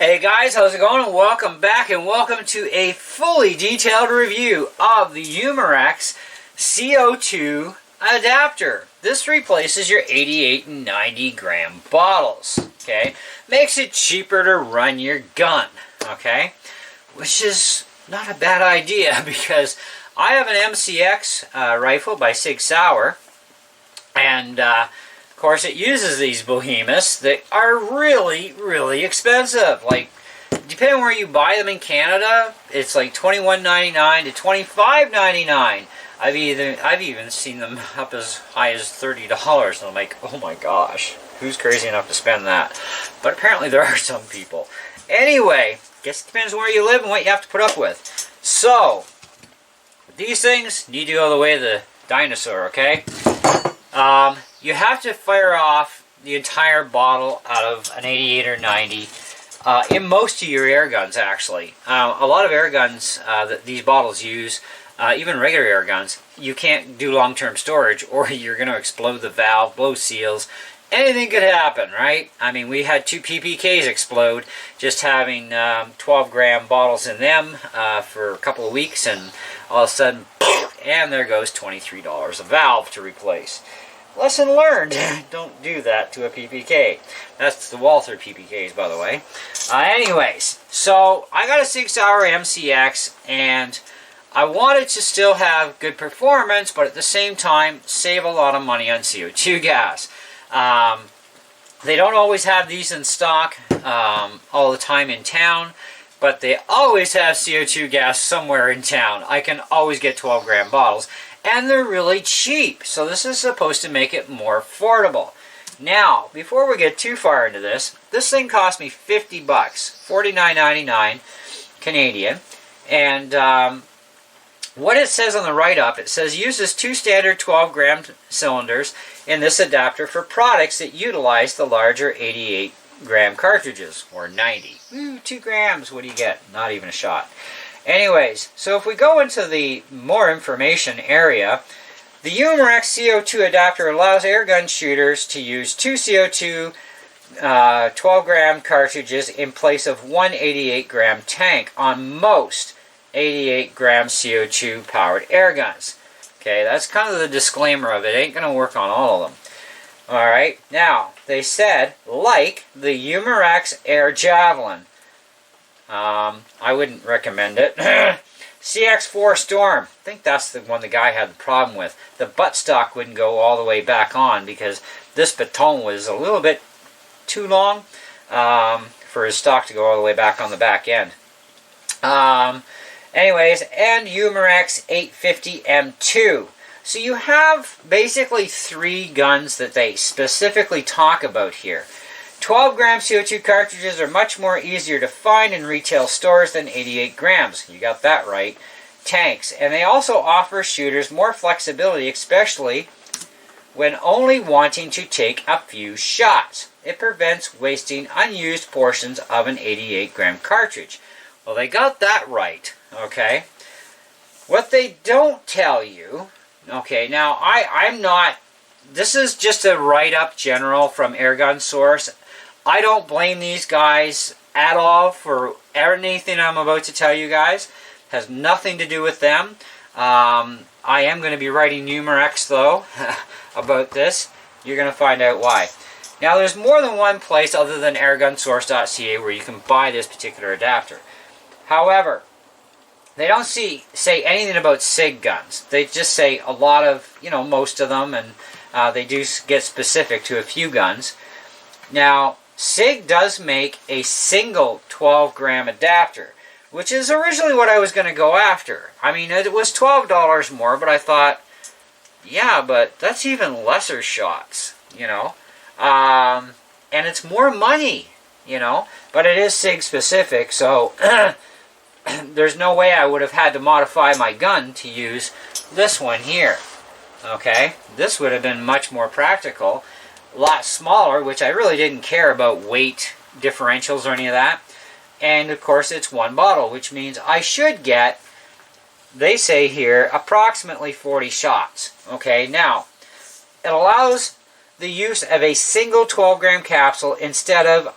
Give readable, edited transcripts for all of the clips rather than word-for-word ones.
Hey guys, how's it going? And welcome back, and welcome to a fully detailed review of the Umarex CO2 Adapter. This replaces your 88 and 90 gram bottles, okay? Makes it cheaper to run your gun, okay? Which is not a bad idea because I have an MCX rifle by Sig Sauer, and of course, it uses these behemoths that are really, really expensive. Like, depending on where you buy them in Canada, it's like $21.99 to $25.99. I've even seen them up as high as $30, and I'm like, oh my gosh, who's crazy enough to spend that? But apparently there are some people. Anyway, guess it depends on where you live and what you have to put up with. So, these things need to go the way of the dinosaur, okay? You have to fire off the entire bottle out of an 88 or 90 in most of your air guns, actually. A lot of air guns that these bottles use, even regular air guns, you can't do long-term storage or you're going to explode the valve, blow seals. Anything could happen, right? I mean, we had 2 PPKs explode just having 12 gram bottles in them for a couple of weeks, and all of a sudden, and there goes $23 a valve to replace. Lesson learned. Don't do that to a PPK. That's the Walther PPKs, by the way. Anyways, so I got a Sig Sauer MCX, and I wanted to still have good performance, but at the same time, save a lot of money on CO2 gas. They don't always have these in stock all the time in town, but they always have CO2 gas somewhere in town. I can always get 12 gram bottles. And they're really cheap, so this is supposed to make it more affordable. Now, before we get too far into this thing cost me $50, $49.99 Canadian, and what it says on the write-up, it says uses 2 standard 12 gram cylinders in this adapter for products that utilize the larger 88 gram cartridges, or 90. Ooh, 2 grams, what do you get? Not even a shot. Anyways, so if we go into the more information area, the Umarex CO2 adapter allows airgun shooters to use 2 CO2 12 gram cartridges in place of 1 88 gram tank on most 88 gram CO2 powered airguns. Okay, that's kind of the disclaimer of it. Ain't going to work on all of them. Alright, now, they said, like the Umarex AirJavelin. I wouldn't recommend it. CX4 Storm. I think that's the one the guy had the problem with. The buttstock wouldn't go all the way back on because this baton was a little bit too long for his stock to go all the way back on the back end. Anyways, and Umarex 850 M2. So you have basically 3 guns that they specifically talk about here. 12 gram CO2 cartridges are much more easier to find in retail stores than 88 grams. You got that right. Tanks. And they also offer shooters more flexibility, especially when only wanting to take a few shots. It prevents wasting unused portions of an 88 gram cartridge. Well, they got that right, okay? What they don't tell you, okay, now I'm not, this is just a write-up general from Airgun Source. I don't blame these guys at all for anything I'm about to tell you guys. It has nothing to do with them. I am going to be writing Umarex, though, about this. You're going to find out why. Now, there's more than one place other than airgunsource.ca where you can buy this particular adapter. However, they don't say anything about SIG guns. They just say a lot of, most of them, and they do get specific to a few guns. Now, SIG does make a single 12 gram adapter, which is originally what I was going to go after. I mean, it was $12 more, but I thought, yeah, but that's even lesser shots, and it's more money, but it is SIG specific, so there's no way I would have had to modify my gun to use this one here, okay? This would have been much more practical. A lot smaller, which I really didn't care about weight differentials or any of that. And of course it's one bottle, which means I should get, they say here, approximately 40 shots. Okay, now, it allows the use of a single 12 gram capsule instead of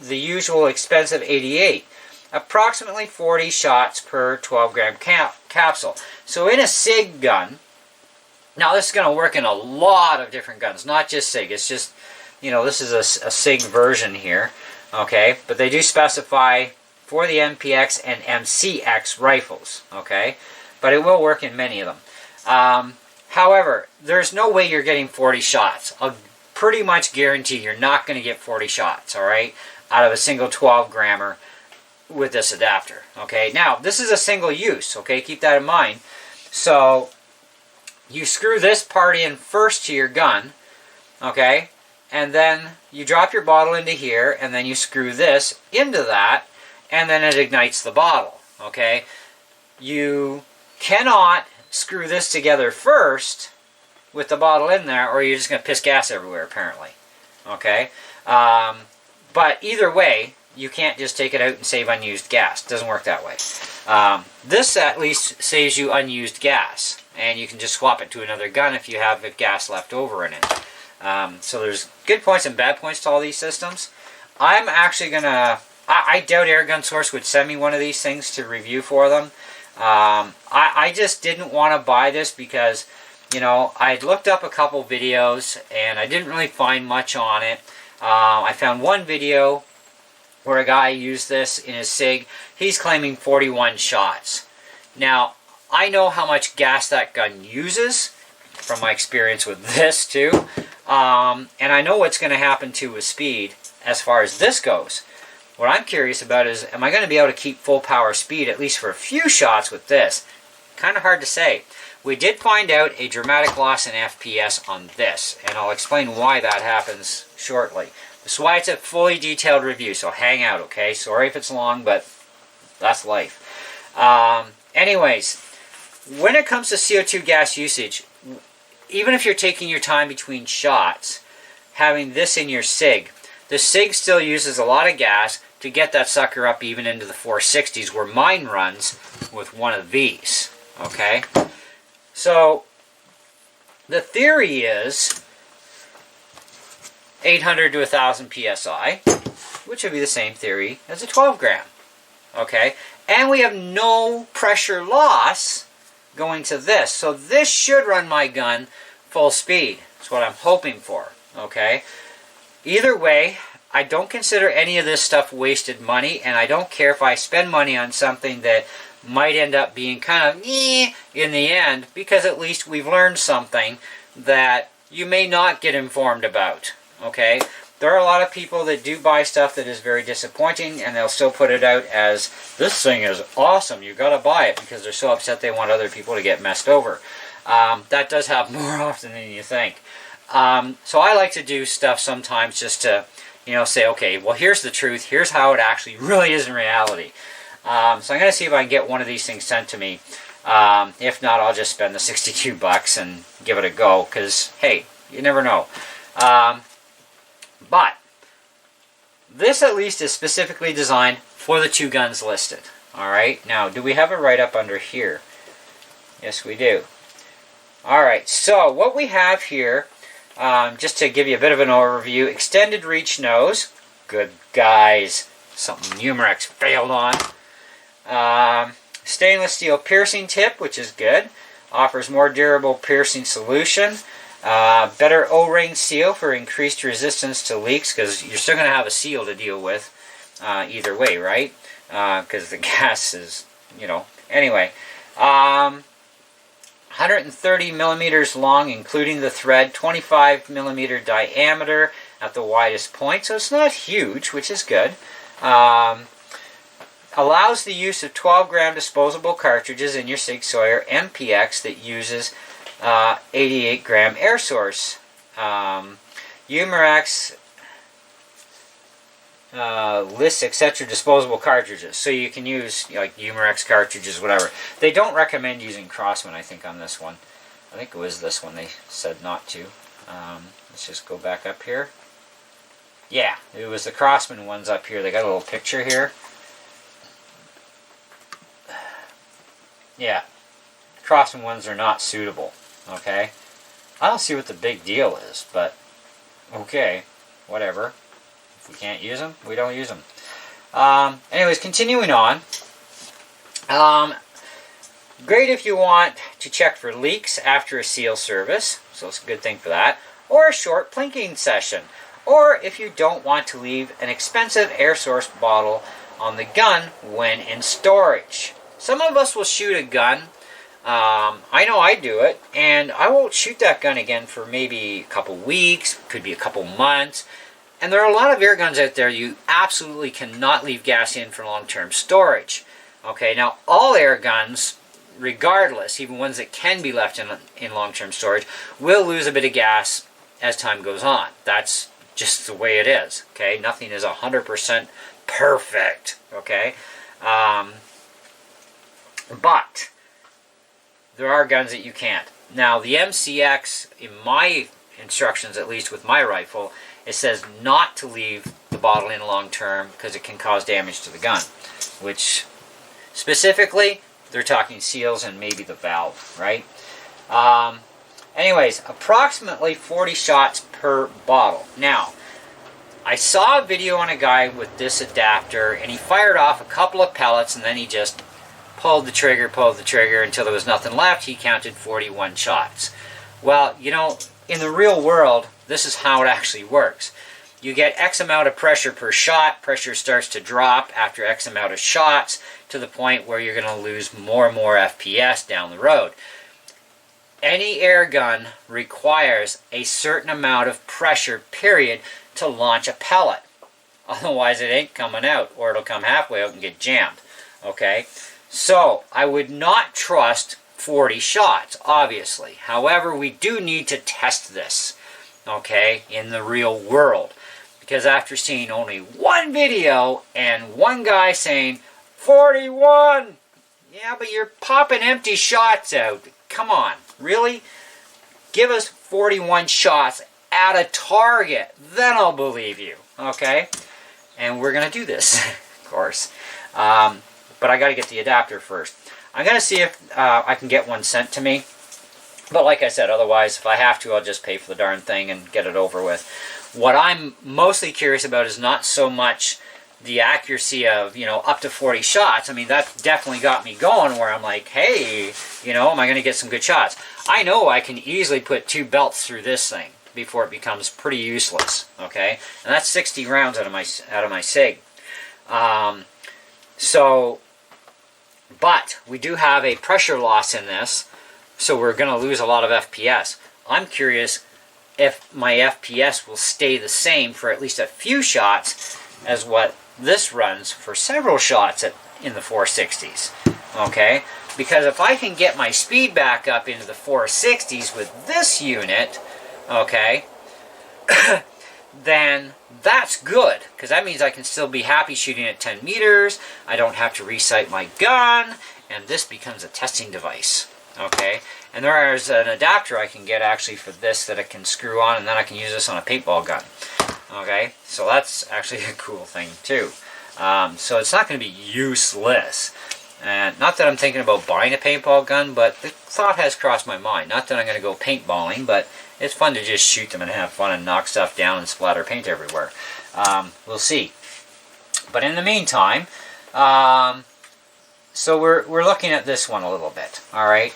the usual expensive 88. Approximately 40 shots per 12-gram capsule. So in a SIG gun, now this is going to work in a lot of different guns, not just SIG. It's just, you know, this is a SIG version here, okay? But they do specify for the MPX and MCX rifles, okay? But it will work in many of them. However, there's no way you're getting 40 shots. I'll pretty much guarantee you're not going to get 40 shots, all right, out of a single 12-grammer with this adapter, okay? Now, this is a single use, okay? Keep that in mind. So, you screw this part in first to your gun, okay? And then you drop your bottle into here, and then you screw this into that, and then it ignites the bottle, okay? You cannot screw this together first with the bottle in there, or you're just going to piss gas everywhere, apparently, okay? But either way, you can't just take it out and save unused gas. It doesn't work that way. This at least saves you unused gas, and you can just swap it to another gun if you have gas left over in it. So there's good points and bad points to all these systems. I'm actually going to... I doubt Airgun Source would send me one of these things to review for them. I just didn't want to buy this because, you know, I'd looked up a couple videos and I didn't really find much on it. I found one video where a guy used this in his SIG. He's claiming 41 shots. Now, I know how much gas that gun uses from my experience with this too. And I know what's going to happen to with speed as far as this goes. What I'm curious about is, am I going to be able to keep full power speed at least for a few shots with this? Kind of hard to say. We did find out a dramatic loss in FPS on this, and I'll explain why that happens shortly. This is why it's a fully detailed review, so hang out, okay? Sorry if it's long, but that's life. Anyways, when it comes to CO2 gas usage, even if you're taking your time between shots, having this in your SIG, the SIG still uses a lot of gas to get that sucker up even into the 460s, where mine runs with one of these, okay? So, the theory is 800 to 1,000 PSI, which would be the same theory as a 12 gram, okay? And we have no pressure loss going to this. So this should run my gun full speed. That's what I'm hoping for, okay? Either way, I don't consider any of this stuff wasted money, and I don't care if I spend money on something that might end up being kind of in the end, because at least we've learned something that you may not get informed about, okay? There are a lot of people that do buy stuff that is very disappointing, and they'll still put it out as, this thing is awesome, you gotta buy it, because they're so upset they want other people to get messed over. That does happen more often than you think. So I like to do stuff sometimes just to, you know, say, okay, well, here's the truth, here's how it actually really is in reality. So I'm going to see if I can get one of these things sent to me. If not, I'll just spend the 62 bucks and give it a go, because, hey, you never know. But this at least is specifically designed for the two guns listed. Alright, now, do we have a write-up under here? Yes, we do. Alright, so what we have here, just to give you a bit of an overview, extended reach nose. Good guys. Something Umarex failed on. Stainless steel piercing tip, which is good. Offers more durable piercing solution. Better O-ring seal for increased resistance to leaks, because you're still going to have a seal to deal with either way, right? Because the gas is, you know. Anyway, 130 millimeters long, including the thread, 25 millimeter diameter at the widest point, so it's not huge, which is good. Allows the use of 12-gram disposable cartridges in your Sig Sauer MPX that uses 88-gram air source. Umarex lists, etc. disposable cartridges. So you can use, like, Umarex cartridges, whatever. They don't recommend using Crossman, I think, on this one. I think it was this one they said not to. Let's just go back up here. Yeah, it was the Crossman ones up here. They got a little picture here. Yeah, Crossman ones are not suitable, okay? I don't see what the big deal is, but okay, whatever. If we can't use them, we don't use them. Anyways, continuing on. Great if you want to check for leaks after a seal service, so it's a good thing for that, or a short plinking session, or if you don't want to leave an expensive air source bottle on the gun when in storage. Some of us will shoot a gun. I know I do it, and I won't shoot that gun again for maybe a couple weeks, could be a couple months. And there are a lot of air guns out there you absolutely cannot leave gas in for long-term storage. Okay, now all air guns, regardless, even ones that can be left in long-term storage, will lose a bit of gas as time goes on. That's just the way it is. Okay, nothing is 100% perfect. Okay, but there are guns that you can't. Now the MCX, in my instructions, at least with my rifle, it says not to leave the bottle in long term because it can cause damage to the gun, which specifically they're talking seals and maybe the valve, right? Anyways, approximately 40 shots per bottle. Now, I saw a video on a guy with this adapter, and he fired off a couple of pellets, and then he just pulled the trigger until there was nothing left. He counted 41 shots. Well, you know, in the real world, this is how it actually works. You get X amount of pressure per shot. Pressure starts to drop after X amount of shots to the point where you're going to lose more and more FPS down the road. Any air gun requires a certain amount of pressure, period, to launch a pellet. Otherwise, it ain't coming out, or it'll come halfway out and get jammed. Okay? So, I would not trust 40 shots, obviously. However, we do need to test this, okay, in the real world. Because after seeing only one video and one guy saying, 41! Yeah, but you're popping empty shots out. Come on, really? Give us 41 shots at a target. Then I'll believe you, okay? And we're going to do this, of course. But I got to get the adapter first. I'm going to see if I can get one sent to me. But like I said, otherwise, if I have to, I'll just pay for the darn thing and get it over with. What I'm mostly curious about is not so much the accuracy of, you know, up to 40 shots. I mean, that definitely got me going where I'm like, hey, you know, am I going to get some good shots? I know I can easily put 2 belts through this thing before it becomes pretty useless, okay? And that's 60 rounds out of my SIG. But we do have a pressure loss in this, so we're going to lose a lot of FPS. I'm curious if my FPS will stay the same for at least a few shots as what this runs for several shots in the 460s. Okay? Because if I can get my speed back up into the 460s with this unit, okay, then that's good, because that means I can still be happy shooting at 10 meters, I don't have to resight my gun, and this becomes a testing device, okay? And there is an adapter I can get actually for this that I can screw on, and then I can use this on a paintball gun, okay? So that's actually a cool thing too. So it's not going to be useless. And not that I'm thinking about buying a paintball gun, but the thought has crossed my mind. Not that I'm going to go paintballing, but it's fun to just shoot them and have fun and knock stuff down and splatter paint everywhere. We'll see. But in the meantime, so we're looking at this one a little bit. All right.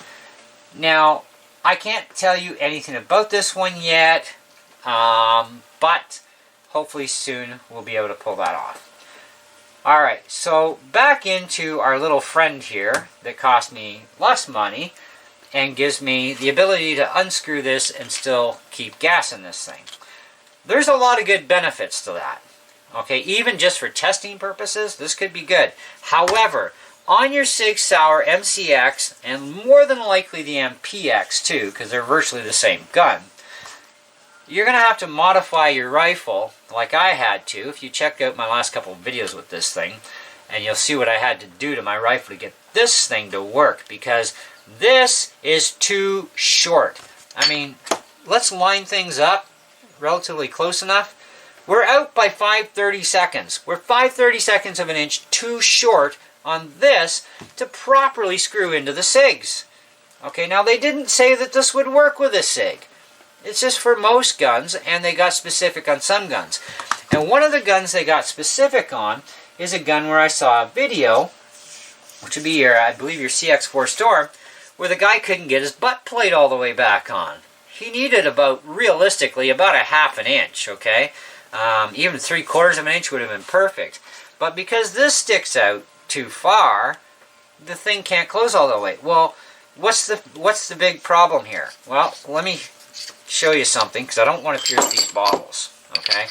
Now, I can't tell you anything about this one yet, but hopefully soon we'll be able to pull that off. All right. So back into our little friend here that cost me less money and gives me the ability to unscrew this and still keep gas in this thing. There's a lot of good benefits to that. Okay, even just for testing purposes, this could be good. However, on your Sig Sauer MCX, and more than likely the MPX too, because they're virtually the same gun, you're going to have to modify your rifle like I had to. If you check out my last couple of videos with this thing, and you'll see what I had to do to my rifle to get this thing to work, because this is too short. I mean, let's line things up relatively close enough. We're out by 5/30 seconds. We're 5/30 seconds of an inch too short on this to properly screw into the SIGs. Okay, now they didn't say that this would work with a SIG. It's just for most guns, and they got specific on some guns. And one of the guns they got specific on is a gun where I saw a video, which would be your, I believe, your CX4 Storm, where the guy couldn't get his butt plate all the way back on. He needed about, realistically, about a ½ inch, okay? Even 3/4 inch would have been perfect. But because this sticks out too far, the thing can't close all the way. Well, what's the big problem here? Well, let me show you something, because I don't want to pierce these bottles, okay?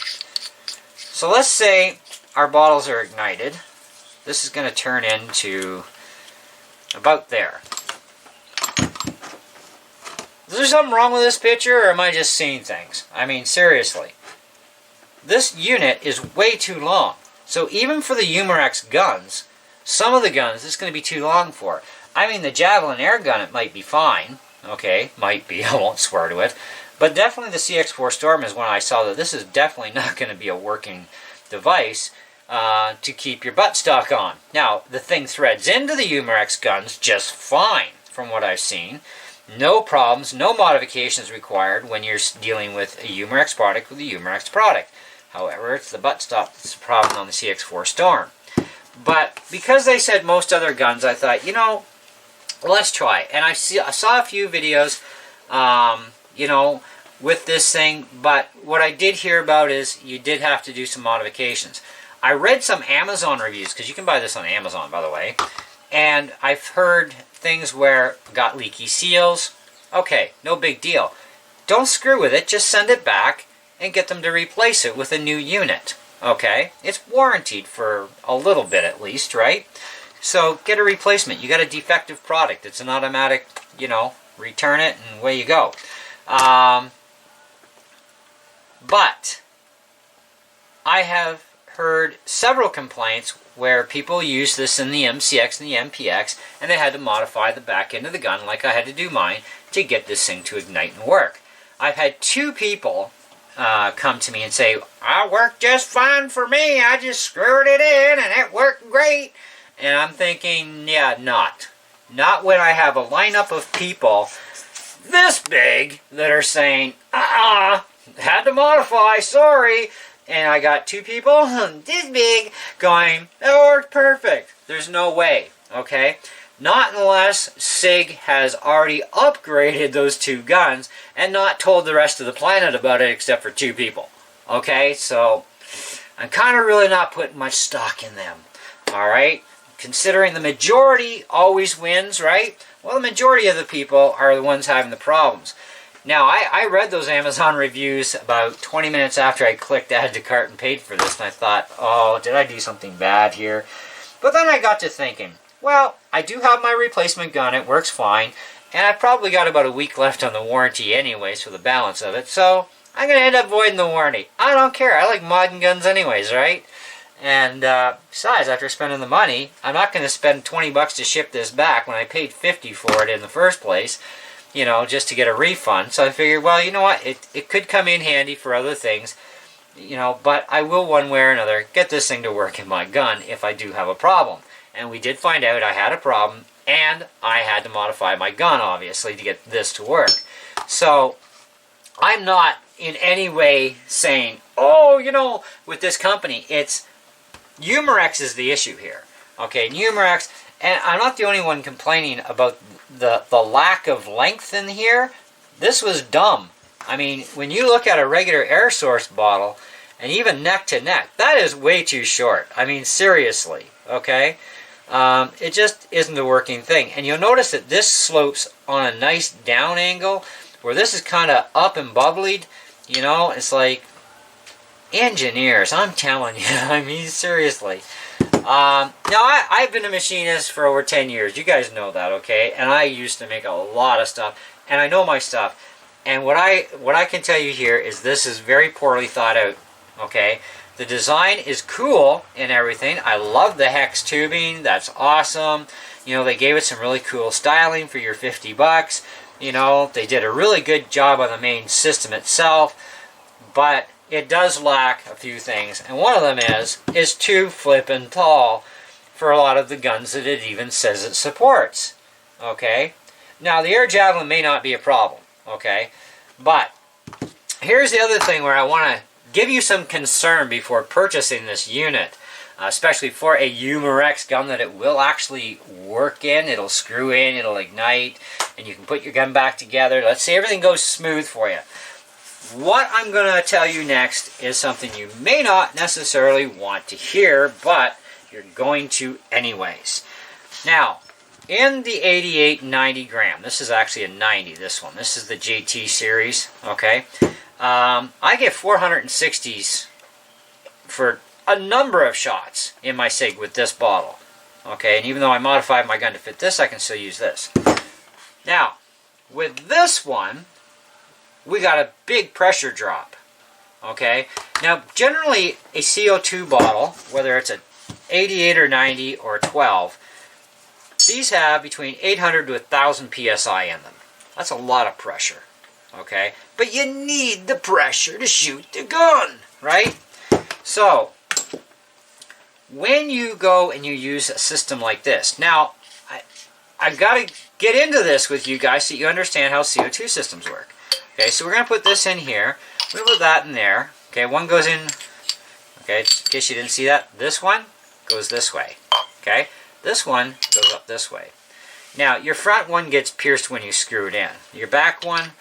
So let's say our bottles are ignited. This is going to turn into about there. Is there something wrong with this picture, or am I just seeing things? I mean, seriously. This unit is way too long. So even for the Umarex guns, some of the guns it's going to be too long for. I mean, the Javelin air gun, it might be fine. Okay, might be. I won't swear to it. But definitely the CX4 Storm is when I saw that this is definitely not going to be a working device to keep your buttstock on. Now, the thing threads into the Umarex guns just fine from what I've seen. No problems, no modifications required when you're dealing with a Umarex product with a Umarex product. However, it's the buttstock that's the problem on the CX4 Storm. But because they said most other guns, I thought, you know, let's try it. And I saw a few videos, you know, with this thing. But what I did hear about is you did have to do some modifications. I read some Amazon reviews, because you can buy this on Amazon, by the way. And I've heard things where got leaky seals. Okay, no big deal. Don't screw with it. Just send it back and get them to replace it with a new unit. Okay? It's warranted for a little bit at least, right? So get a replacement. You got a defective product. It's an automatic, you know, return it and away you go. But I have heard several complaints where people use this in the MCX and the MPX, and they had to modify the back end of the gun like I had to do mine to get this thing to ignite and work. I've had 2 people come to me and say, "I worked just fine for me. I just screwed it in and it worked great." And I'm thinking, yeah, not when I have a lineup of people this big that are saying, had to modify, sorry. And I got 2 people this big going, that worked perfect. There's no way, okay? Not unless SIG has already upgraded those 2 guns and not told the rest of the planet about it except for 2 people. Okay, so I'm kind of really not putting much stock in them. Alright? Considering the majority always wins, right? Well, the majority of the people are the ones having the problems. Now, I read those Amazon reviews about 20 minutes after I clicked add to cart and paid for this, and I thought, oh, did I do something bad here? But then I got to thinking, well, I do have my replacement gun, it works fine, and I've probably got about a week left on the warranty anyways for the balance of it, so I'm going to end up voiding the warranty. I don't care, I like modding guns anyways, right? And besides, after spending the money, I'm not going to spend 20 bucks to ship this back when I paid 50 for it in the first place, you know, just to get a refund. So I figured, well, you know what, it could come in handy for other things, you know, but I will one way or another get this thing to work in my gun if I do have a problem. And we did find out I had a problem, and I had to modify my gun, obviously, to get this to work. So I'm not in any way saying, oh, you know, with this company, it's Umarex is the issue here. Okay, Umarex, and I'm not the only one complaining about the lack of length in here. This was dumb. I mean, when you look at a regular air source bottle, and even neck to neck, that is way too short. I mean, seriously, okay? It just isn't a working thing. And you'll notice that this slopes on a nice down angle, where this is kind of up and bubblied. You know, it's like, engineers, I'm telling you. I mean, seriously. Now, I've been a machinist for over 10 years. You guys know that, okay? And I used to make a lot of stuff, and I know my stuff. And what I can tell you here is this is very poorly thought out, okay? The design is cool and everything. I love the hex tubing. That's awesome. You know, they gave it some really cool styling for your 50 bucks. You know, they did a really good job on the main system itself. But it does lack a few things. And one of them is too flippin' tall for a lot of the guns that it even says it supports. Okay? Now, the AirJavelin may not be a problem. Okay? But here's the other thing where I want to give you some concern before purchasing this unit, especially for a Umarex gun that it will actually work in. It'll screw in, it'll ignite, and you can put your gun back together. Let's say everything goes smooth for you. What I'm going to tell you next is something you may not necessarily want to hear, but you're going to anyways. Now, in the 88 90 gram, this is actually a 90, this one. This is the JT series, okay? I get 460s for a number of shots in my SIG with this bottle, okay? And even though I modified my gun to fit this, I can still use this. Now, with this one, we got a big pressure drop, okay? Now, generally, a CO2 bottle, whether it's a 88 or 90 or 12, these have between 800 to 1,000 psi in them. That's a lot of pressure, okay? But you need the pressure to shoot the gun, right? So, when you go and you use a system like this, now, I've got to get into this with you guys so you understand how CO2 systems work. Okay, so we're going to put this in here. We'll put that in there. Okay, one goes in, okay, in case you didn't see that, this one goes this way. Okay, this one goes up this way. Now, your front one gets pierced when you screw it in. Your back one,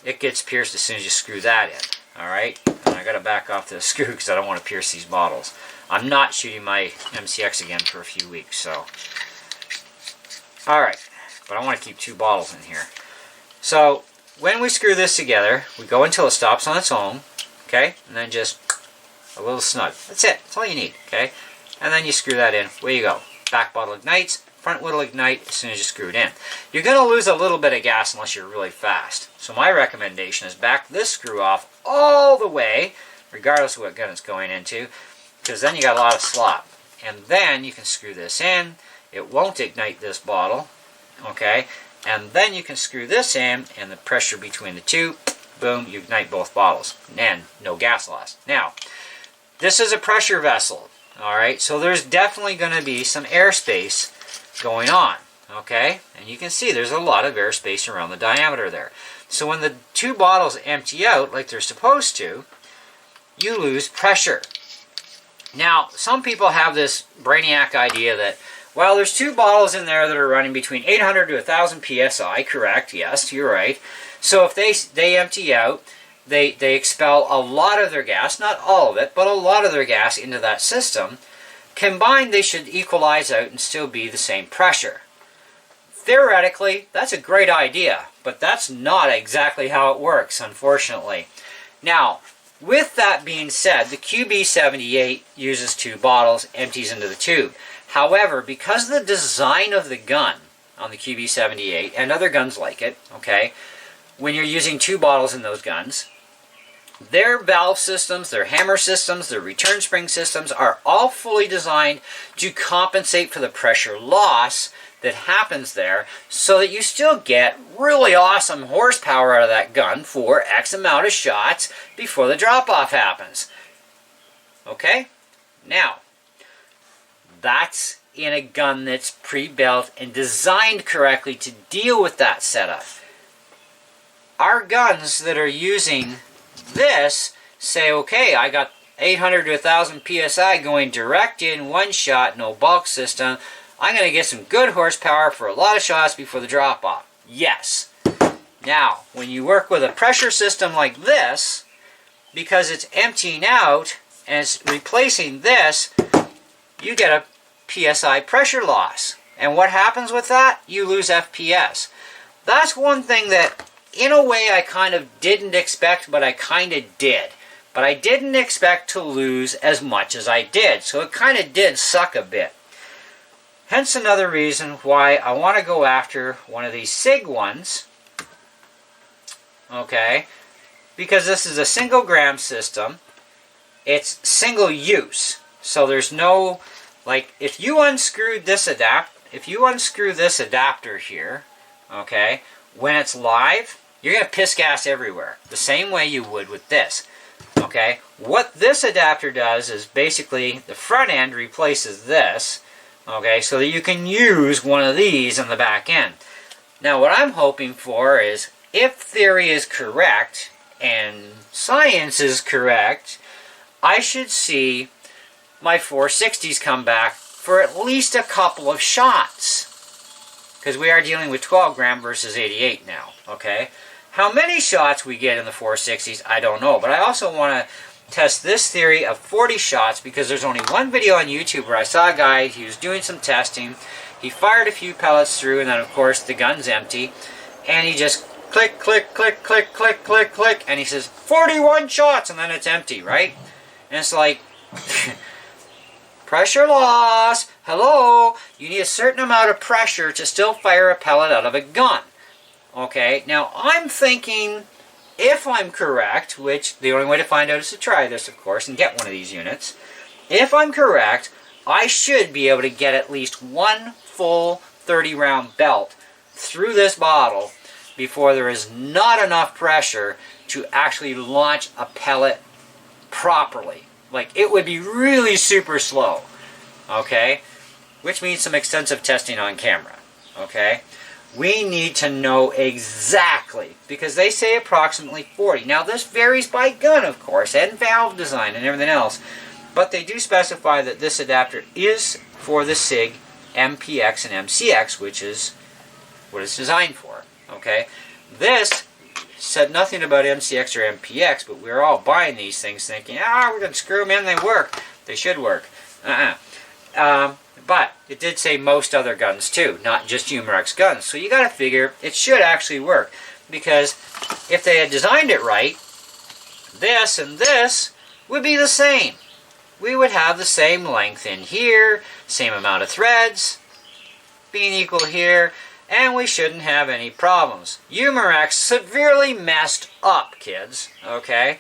it gets pierced as soon as you screw that in. Alright, and I got to back off the screw because I don't want to pierce these bottles. I'm not shooting my MCX again for a few weeks, so. Alright, but I want to keep 2 bottles in here. So, when we screw this together, we go until it stops on its own, okay? And then just a little snug. That's it. That's all you need, okay? And then you screw that in. Away you go. Back bottle ignites. Front will ignite as soon as you screw it in. You're going to lose a little bit of gas unless you're really fast. So my recommendation is back this screw off all the way, regardless of what gun it's going into, because then you got a lot of slop. And then you can screw this in. It won't ignite this bottle, okay? And then you can screw this in, and the pressure between the two, boom, you ignite both bottles. And no gas loss. Now, this is a pressure vessel, alright? So there's definitely going to be some airspace going on, okay? And you can see there's a lot of airspace around the diameter there. So when the 2 bottles empty out like they're supposed to, you lose pressure. Now, some people have this brainiac idea that, well, there's 2 bottles in there that are running between 800 to 1,000 psi, correct, yes, you're right. So if they empty out, they expel a lot of their gas, not all of it, but a lot of their gas into that system. Combined, they should equalize out and still be the same pressure. Theoretically, that's a great idea, but that's not exactly how it works, unfortunately. Now, with that being said, the QB78 uses 2 bottles, empties into the tube. However, because of the design of the gun on the QB78 and other guns like it, okay, when you're using 2 bottles in those guns, their valve systems, their hammer systems, their return spring systems are all fully designed to compensate for the pressure loss that happens there so that you still get really awesome horsepower out of that gun for X amount of shots before the drop-off happens. Okay? Now, that's in a gun that's pre-built and designed correctly to deal with that setup. Our guns that are using this say, okay, I got 800 to 1,000 psi going direct in, one shot, no bulk system. I'm going to get some good horsepower for a lot of shots before the drop-off. Yes. Now, when you work with a pressure system like this, because it's emptying out and it's replacing this, you get a PSI pressure loss. And what happens with that? You lose FPS. That's one thing that, in a way, I kind of didn't expect, but I kind of did. But I didn't expect to lose as much as I did, so it kind of did suck a bit. Hence another reason why I want to go after one of these SIG ones, okay, because this is a single gram system. It's single use, so there's no, like, if you unscrew this adapter here, okay, when it's live, you're going to piss gas everywhere, the same way you would with this. Okay, what this adapter does is basically the front end replaces this, okay, so that you can use one of these on the back end. Now what I'm hoping for is, if theory is correct and science is correct, I should see my 460s come back for at least a couple of shots. Because we are dealing with 12 gram versus 88 now, okay? How many shots we get in the 460s, I don't know. But I also want to test this theory of 40 shots because there's only one video on YouTube where I saw a guy, he was doing some testing. He fired a few pellets through, and then of course the gun's empty. And he just click, click, click, click, click, click, click, and he says 41 shots, and then it's empty, right? And it's like, pressure loss, hello, you need a certain amount of pressure to still fire a pellet out of a gun. Okay, now I'm thinking, if I'm correct, which the only way to find out is to try this, of course, and get one of these units. If I'm correct, I should be able to get at least one full 30-round belt through this bottle before there is not enough pressure to actually launch a pellet properly. Like, it would be really super slow, okay? Which means some extensive testing on camera, okay? We need to know exactly, because they say approximately 40. Now, this varies by gun, of course, and valve design and everything else, but they do specify that this adapter is for the SIG, MPX, and MCX, which is what it's designed for, okay? This said nothing about MCX or MPX, but we're all buying these things thinking, we're going to screw them in, they work. They should work. But it did say most other guns too, not just Umarex guns. So you got to figure it should actually work, because if they had designed it right, this and this would be the same. We would have the same length in here, same amount of threads being equal here, and we shouldn't have any problems. Umarex severely messed up, kids, okay?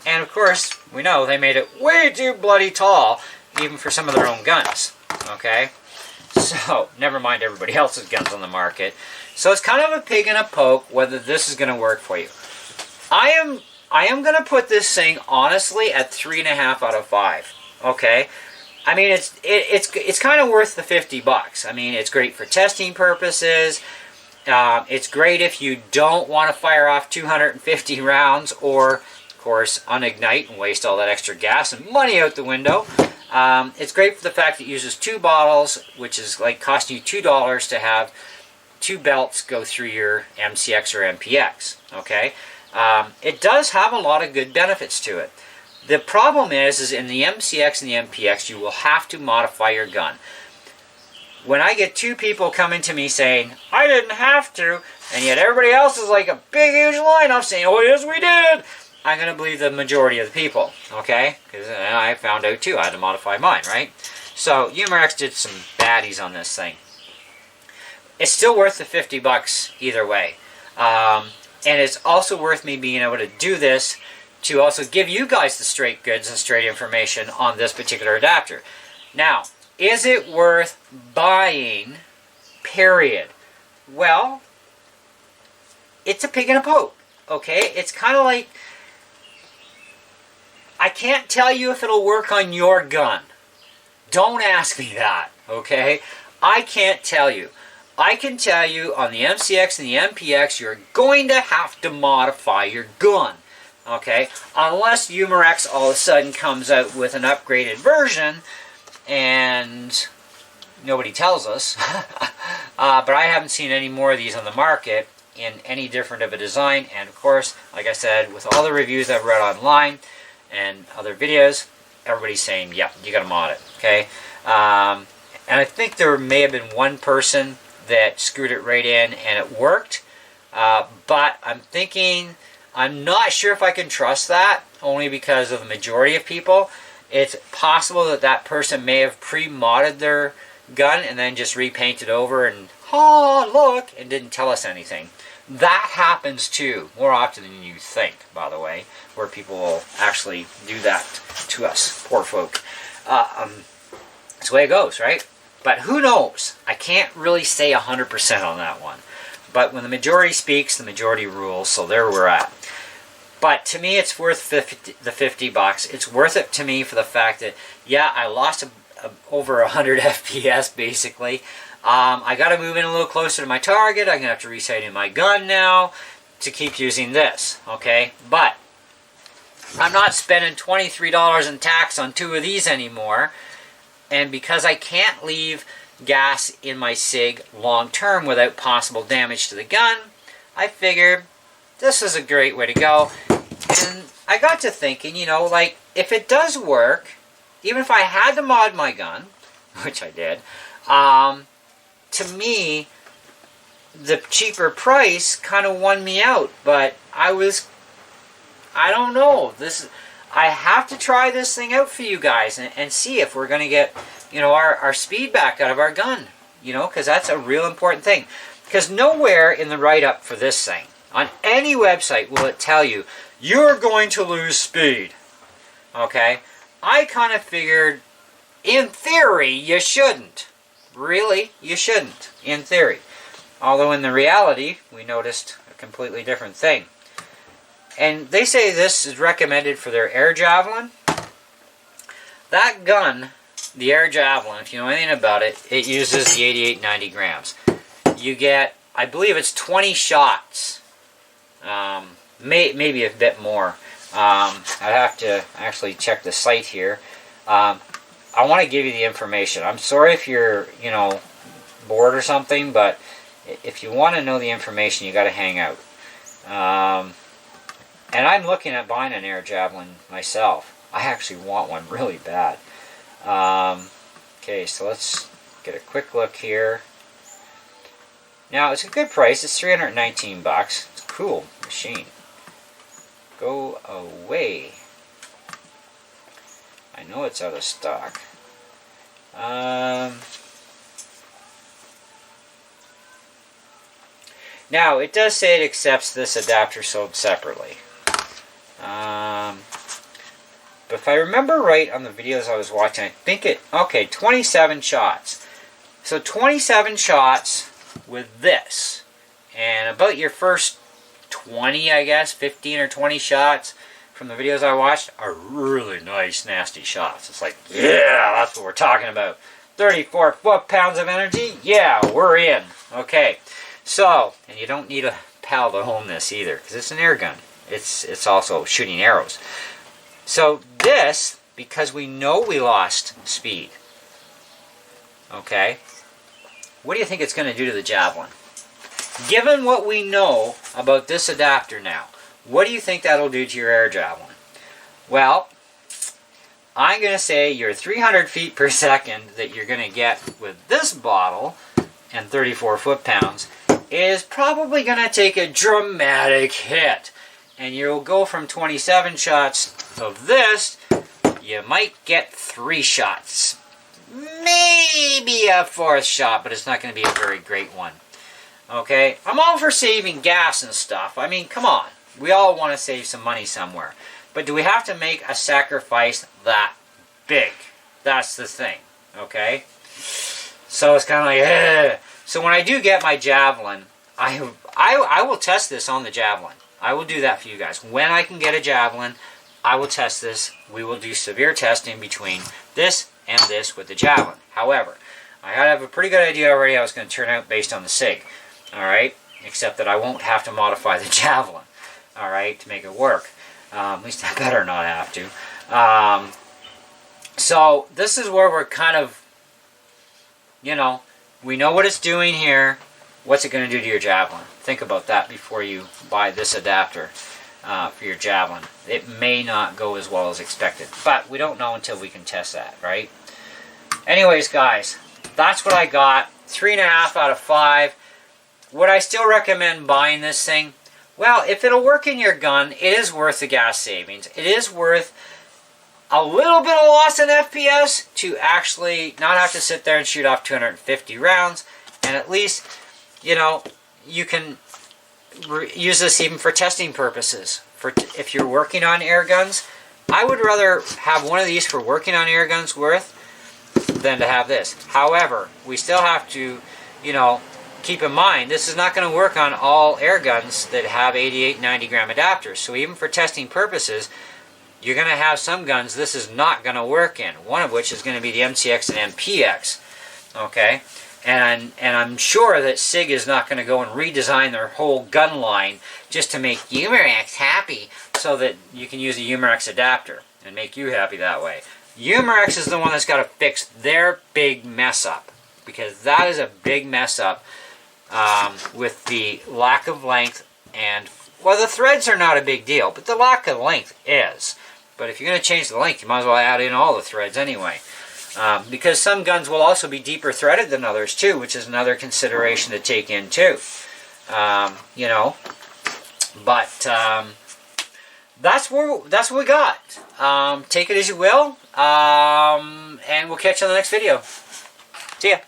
And of course, we know they made it way too bloody tall, even for some of their own guns, okay? So, never mind everybody else's guns on the market. So it's kind of a pig and a poke whether this is going to work for you. I am going to put this thing, honestly, at 3.5 out of 5, okay? I mean, it's kind of worth the $50. I mean, it's great for testing purposes. It's great if you don't want to fire off 250 rounds or, of course, unignite and waste all that extra gas and money out the window. It's great for the fact that it uses 2 bottles, which is like costing you $2 to have 2 belts go through your MCX or MPX, okay? It does have a lot of good benefits to it. The problem is in the MCX and the MPX, you will have to modify your gun. When I get 2 people coming to me saying, I didn't have to, and yet everybody else is like a big, huge lineup saying, oh, yes, we did, I'm going to believe the majority of the people, okay? Because I found out, too, I had to modify mine, right? So, Umarex did some baddies on this thing. It's still worth the $50 either way. And it's also worth me being able to do this to also give you guys the straight goods and straight information on this particular adapter. Now, is it worth buying, period? Well, it's a pig and a poke, okay? It's kind of like, I can't tell you if it'll work on your gun. Don't ask me that, okay? I can't tell you. I can tell you on the MCX and the MPX, you're going to have to modify your gun. Okay, unless Umarex all of a sudden comes out with an upgraded version and nobody tells us. But I haven't seen any more of these on the market in any different of a design. And of course, like I said, with all the reviews I've read online and other videos, everybody's saying, yeah, you got to mod it. Okay, and I think there may have been one person that screwed it right in and it worked. But I'm thinking, I'm not sure if I can trust that, only because of the majority of people. It's possible that that person may have pre-modded their gun and then just repainted over and, look, and didn't tell us anything. That happens too, more often than you think, by the way, where people will actually do that to us, poor folk. It's the way it goes, right? But who knows? I can't really say 100% on that one. But when the majority speaks, the majority rules, so there we're at. But to me, it's worth the $50. It's worth it to me for the fact that, yeah, I lost over 100 FPS, basically. I got to move in a little closer to my target. I'm going to have to resight in my gun now to keep using this, okay? But I'm not spending $23 in tax on 2 of these anymore. And because I can't leave gas in my SIG long term without possible damage to the gun, I figured this is a great way to go. And I got to thinking, you know, like, if it does work, even if I had to mod my gun, which I did, to me, the cheaper price kind of won me out. But I don't know. I have to try this thing out for you guys and see if we're going to get, you know, our speed back out of our gun. You know, because that's a real important thing. Because nowhere in the write-up for this thing, on any website, will it tell you, you're going to lose speed. Okay? I kind of figured, in theory, you shouldn't. Really, you shouldn't, in theory. Although in the reality, we noticed a completely different thing. And they say this is recommended for their AirJavelin. That gun, the AirJavelin, if you know anything about it, it uses the 8890 grams. You get, I believe it's 20 shots. Maybe a bit more. I have to actually check the site here. I want to give you the information. I'm sorry if you're, you know, bored or something, but if you want to know the information, you got to hang out. And I'm looking at buying an AirJavelin myself. I actually want one really bad. Okay, so let's get a quick look here. Now, it's a good price. It's $319. It's a cool machine. Go away. I know it's out of stock. Now, it does say it accepts this adapter sold separately. But if I remember right on the videos I was watching, I think okay, 27 shots. So 27 shots with this. And about your first 20, I guess, 15 or 20 shots from the videos I watched are really nice, nasty shots. It's like, yeah, that's what we're talking about. 34 foot-pounds of energy? Yeah, we're in. Okay. So, and you don't need a PAL to home this either, because it's an air gun. It's also shooting arrows. So this, because we know we lost speed, okay, what do you think it's going to do to the Javelin? Given what we know about this adapter now, what do you think that'll do to your AirJavelin? Well, I'm going to say your 300 feet per second that you're going to get with this bottle and 34 foot-pounds is probably going to take a dramatic hit. And you'll go from 27 shots of this, you might get 3 shots. Maybe a 4th shot, but it's not going to be a very great one. Okay? I'm all for saving gas and stuff. I mean, come on. We all want to save some money somewhere. But do we have to make a sacrifice that big? That's the thing. Okay? So it's kind of like, ugh. So when I do get my Javelin, I will test this on the Javelin. I will do that for you guys. When I can get a Javelin, I will test this. We will do severe testing between this and this with the Javelin. However, I have a pretty good idea already how it's going to turn out based on the SIG. Alright? Except that I won't have to modify the Javelin. Alright? To make it work. At least I better not have to. So, this is where we're kind of, you know, we know what it's doing here. What's it going to do to your Javelin? Think about that before you buy this adapter for your Javelin. It may not go as well as expected, but we don't know until we can test that, right? Anyways, guys, that's what I got. 3.5 out of 5. Would I still recommend buying this thing? Well, if it'll work in your gun, it is worth the gas savings. It is worth a little bit of loss in FPS to actually not have to sit there and shoot off 250 rounds, and at least, you know, you can use this even for testing purposes. For if you're working on air guns, I would rather have one of these for working on air guns than to have this. However, we still have to, you know, keep in mind this is not going to work on all air guns that have 88, 90 gram adapters. So even for testing purposes, you're going to have some guns this is not going to work in. One of which is going to be the MCX and MPX. Okay? And I'm sure that SIG is not going to go and redesign their whole gun line just to make Umarex happy so that you can use a Umarex adapter and make you happy that way. Umarex is the one that's got to fix their big mess up, because that is a big mess up with the lack of length. And well, the threads are not a big deal, but the lack of length is. But if you're going to change the length, you might as well add in all the threads anyway. Because some guns will also be deeper threaded than others too, which is another consideration to take in too. You know, but that's what we got. Take it as you will, and we'll catch you on the next video. See ya.